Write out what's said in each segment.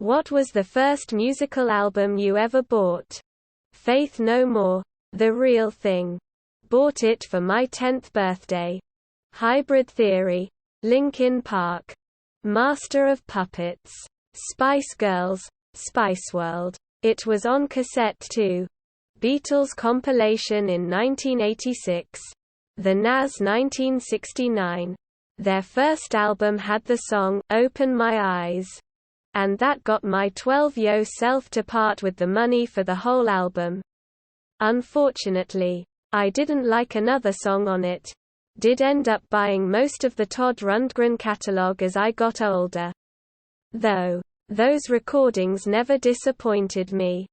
What was the first musical album you ever bought? Faith No More, The Real Thing. Bought it for my 10th birthday. Hybrid Theory, Linkin Park. Master of Puppets. Spice Girls, Spice World. It was on cassette too. Beatles compilation in 1986. The Nas 1969. Their first album had the song, Open My Eyes. And that got my 12-year-old self to part with the money for the whole album. Unfortunately, I didn't like another song on it. Did end up buying most of the Todd Rundgren catalog as I got older. Though, those recordings never disappointed me.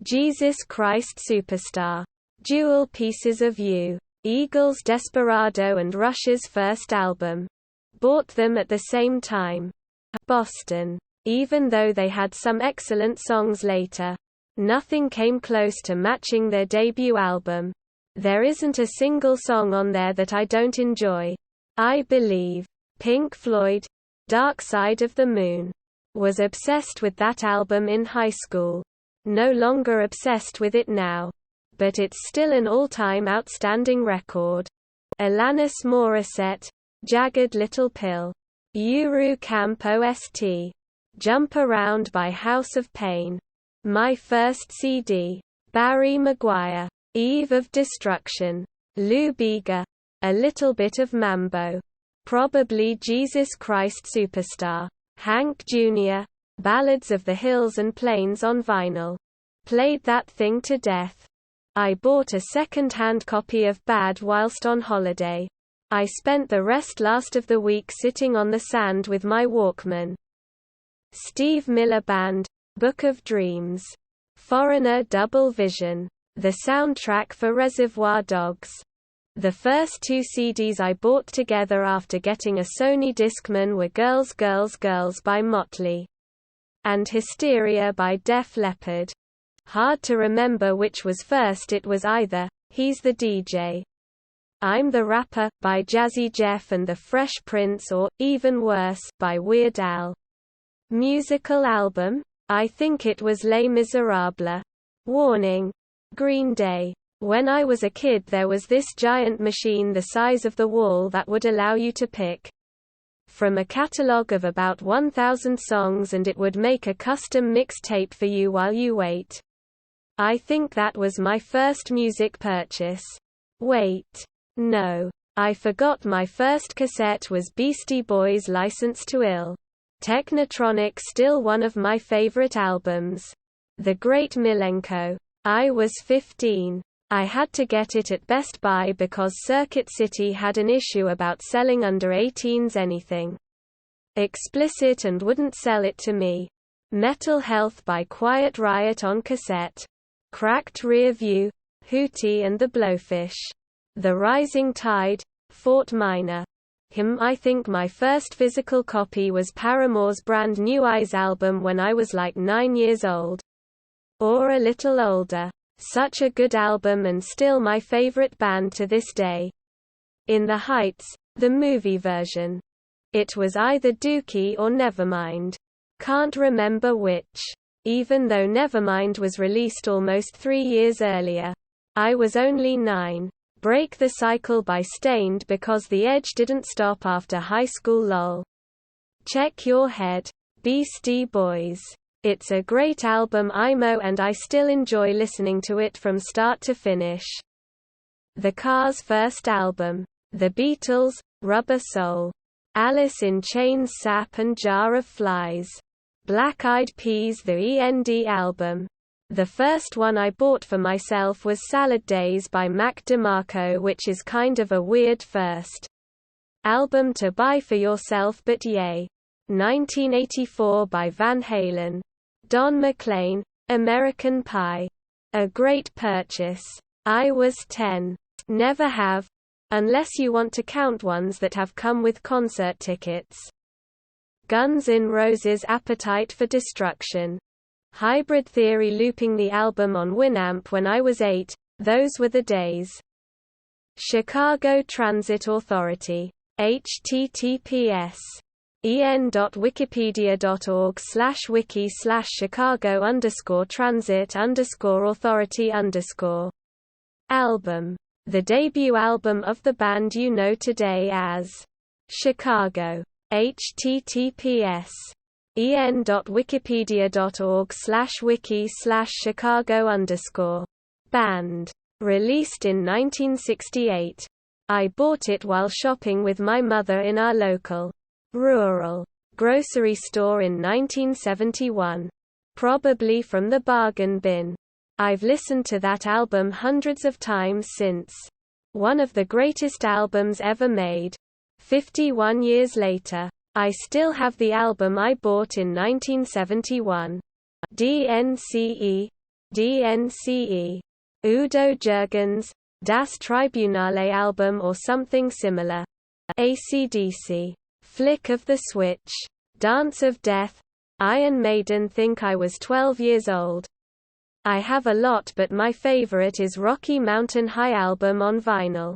Jesus Christ Superstar. Jewel Pieces of You. Eagles Desperado and Rush's first album. Bought them at the same time. Boston. Even though they had some excellent songs later, nothing came close to matching their debut album. There isn't a single song on there that I don't enjoy. I Believe. Pink Floyd. Dark Side of the Moon. Was obsessed with that album in high school. No longer obsessed with it now. But it's still an all-time outstanding record. Alanis Morissette. Jagged Little Pill. Uru Camp OST. Jump Around by House of Pain. My First CD. Barry Maguire. Eve of Destruction. Lou Bega. A Little Bit of Mambo. Probably Jesus Christ Superstar. Hank Jr. Ballads of the Hills and Plains on vinyl. Played that thing to death. I bought a second-hand copy of Bad whilst on holiday. I spent the last of the week sitting on the sand with my Walkman. Steve Miller Band. Book of Dreams. Foreigner Double Vision. The soundtrack for Reservoir Dogs. The first two CDs I bought together after getting a Sony Discman were Girls Girls Girls by Motley and Hysteria by Def Leppard. Hard to remember which was first. It was either He's the DJ, I'm the Rapper by Jazzy Jeff and the Fresh Prince, or, even worse, by Weird Al. Musical album? I think it was Les Miserables. Warning. Green Day. When I was a kid there was this giant machine the size of the wall that would allow you to pick from a catalog of about 1,000 songs and it would make a custom mixtape for you while you wait. I think that was my first music purchase. Wait. No. I forgot my first cassette was Beastie Boys' License to Ill. Technotronic, still one of my favorite albums. The Great Milenko. I was 15. I had to get it at Best Buy because Circuit City had an issue about selling under 18s anything explicit and wouldn't sell it to me. Metal Health by Quiet Riot on cassette. Cracked Rear View, Hootie and the Blowfish. The Rising Tide, Fort Minor. I think my first physical copy was Paramore's Brand New Eyes album when I was like 9 years old. Or a little older. Such a good album and still my favorite band to this day. In the Heights, the movie version. It was either Dookie or Nevermind. Can't remember which. Even though Nevermind was released almost 3 years earlier. I was only 9. Break the Cycle by Stained because the edge didn't stop after high school lol. Check Your Head. Beastie Boys. It's a great album IMO and I still enjoy listening to it from start to finish. The Cars' first album. The Beatles, Rubber Soul. Alice in Chains, Sap and Jar of Flies. Black Eyed Peas, the END album. The first one I bought for myself was Salad Days by Mac DeMarco, which is kind of a weird first album to buy for yourself, but yay. 1984 by Van Halen. Don McLean, American Pie. A great purchase. I was 10. Never have. Unless you want to count ones that have come with concert tickets. Guns N' Roses' Appetite for Destruction. Hybrid Theory looping the album on Winamp when I was 8, those were the days. Chicago Transit Authority. https en.wikipedia.org/wiki/Chicago_transit_authority_. Album. The debut album of the band you know today as Chicago. https en.wikipedia.org/wiki/Chicago_. Band. Released in 1968. I bought it while shopping with my mother in our local rural grocery store in 1971. Probably from the bargain bin. I've listened to that album hundreds of times since. One of the greatest albums ever made. 51 years later. I still have the album I bought in 1971. DNCE. DNCE. Udo Jürgens, Das Tribunale album or something similar. AC/DC. Flick of the Switch. Dance of Death. Iron Maiden. Think I was 12 years old. I have a lot, but my favorite is Rocky Mountain High album on vinyl.